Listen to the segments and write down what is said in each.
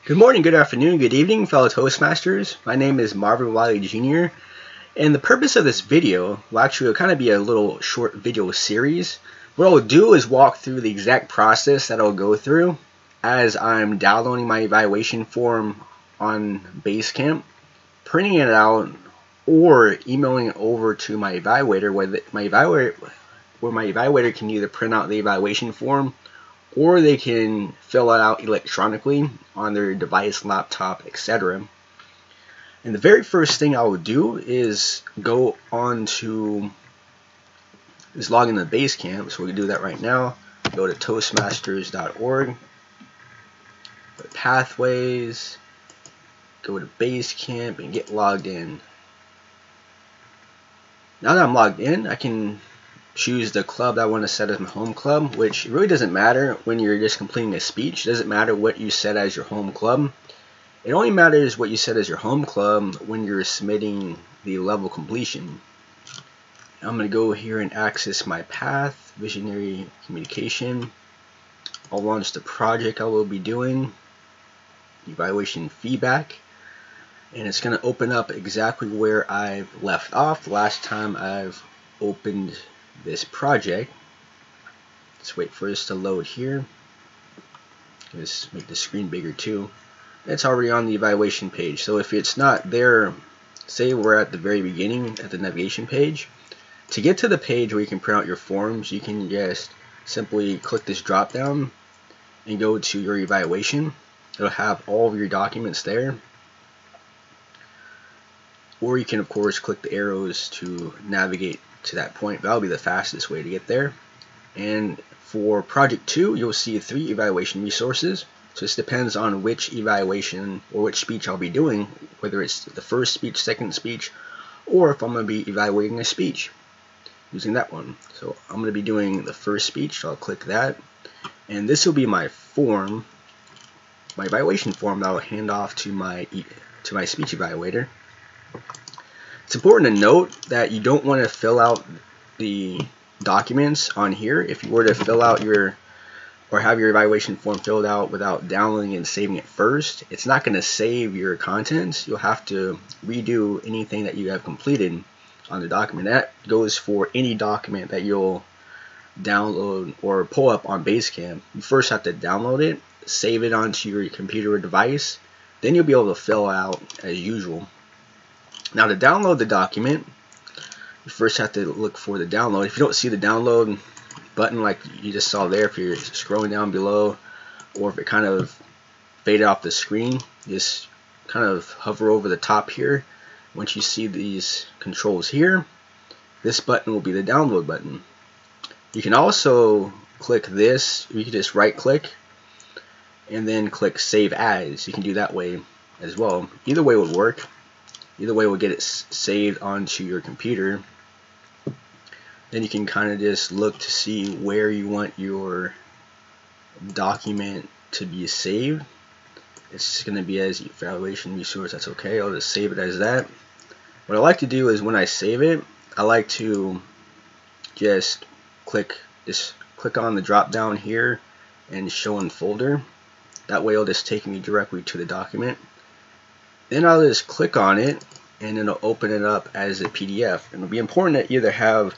Good morning, good afternoon, good evening, fellow Toastmasters. My name is Marvin Wiley Jr. And the purpose of this video will actually kind of be a little short video series. What I'll do is walk through the exact process that I'll go through as I'm downloading my evaluation form on Basecamp, printing it out, or emailing it over to my evaluator, where my evaluator can either print out the evaluation form or they can fill it out electronically on their device, laptop, etc. And the very first thing I will do is log into Basecamp. So we can do that right now. Go to toastmasters.org, go to Pathways, go to Basecamp, and get logged in. Now that I'm logged in, I can choose the club that I want to set as my home club, which really doesn't matter when you're just completing a speech. It doesn't matter what you set as your home club. It only matters what you set as your home club when you're submitting the level completion. I'm going to go here and access my path, visionary communication. I'll launch the project I will be doing, evaluation feedback, and it's going to open up exactly where I've left off the last time I've opened this project. Let's wait for this to load here. Let's make the screen bigger too. It's already on the evaluation page, so if it's not there, say we're at the very beginning at the navigation page, to get to the page where you can print out your forms, you can just simply click this drop down and go to your evaluation. It'll have all of your documents there, or you can of course click the arrows to navigate to that point. That'll be the fastest way to get there. And for project 2, you'll see 3 evaluation resources. So this depends on which evaluation or which speech I'll be doing, whether it's the first speech, second speech, or if I'm going to be evaluating a speech using that one. So I'm going to be doing the first speech, so I'll click that, and this will be my form, my evaluation form that I'll hand off to my speech evaluator. It's important to note that you don't want to fill out the documents on here. If you were to fill out have your evaluation form filled out without downloading and saving it first, it's not going to save your contents. You'll have to redo anything that you have completed on the document. That goes for any document that you'll download or pull up on Basecamp. You first have to download it, save it onto your computer or device, then you'll be able to fill out as usual. Now to download the document, you first have to look for the download. If you don't see the download button like you just saw there, if you're scrolling down below, or if it kind of faded off the screen, just kind of hover over the top here. Once you see these controls here, this button will be the download button. You can also click this, you can just right click and then click save as. You can do that way as well. Either way would work. Either way will get it saved onto your computer. Then you can kind of just look to see where you want your document to be saved. It's just going to be as evaluation resource. That's okay. I'll just save it as that. What I like to do is when I save it, I like to just click on the drop down here and show in folder. That way it'll just take me directly to the document. Then I'll just click on it and it'll open it up as a PDF. And it'll be important to either have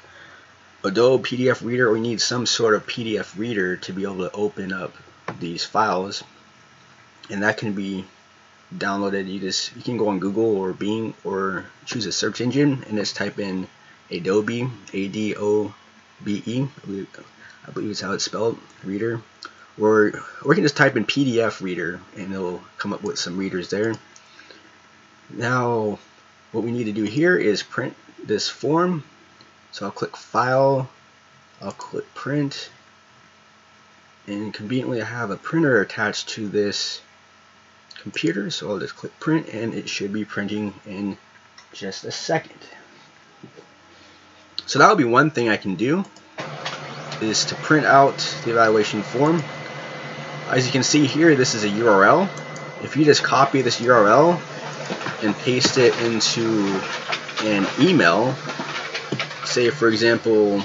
Adobe PDF Reader or you need some sort of PDF reader to be able to open up these files. And that can be downloaded. You can go on Google or Bing or choose a search engine and just type in Adobe, A-D-O-B-E, I believe is how it's spelled, reader. Or you can just type in PDF reader and it'll come up with some readers there. Now what we need to do here is print this form. So I'll click File, I'll click Print, and conveniently I have a printer attached to this computer, so I'll just click Print and it should be printing in just a second. So that'll be one thing I can do, is to print out the evaluation form. As you can see here, this is a URL. If you just copy this URL and paste it into an email, say for example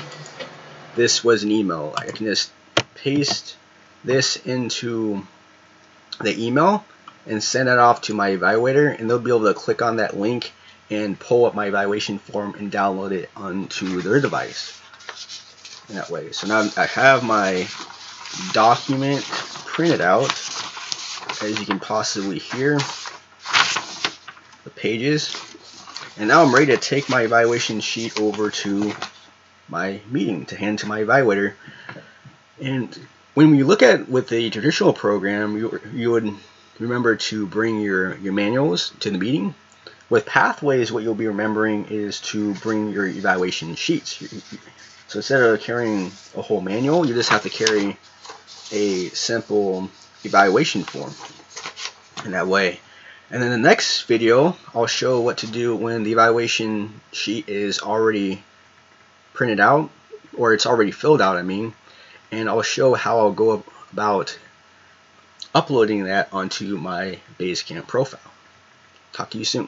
this was an email, I can just paste this into the email and send that off to my evaluator, and they'll be able to click on that link and pull up my evaluation form and download it onto their device in that way. So now I have my document printed out, as you can possibly hear the pages, and now I'm ready to take my evaluation sheet over to my meeting to hand to my evaluator. And when we look at with the traditional program, you would remember to bring your manuals to the meeting. With Pathways, what you'll be remembering is to bring your evaluation sheets. So instead of carrying a whole manual, you just have to carry a simple evaluation form in that way. And then the next video, I'll show what to do when the evaluation sheet is already printed out, or it's already filled out, I mean, and I'll show how I'll go about uploading that onto my Basecamp profile. Talk to you soon.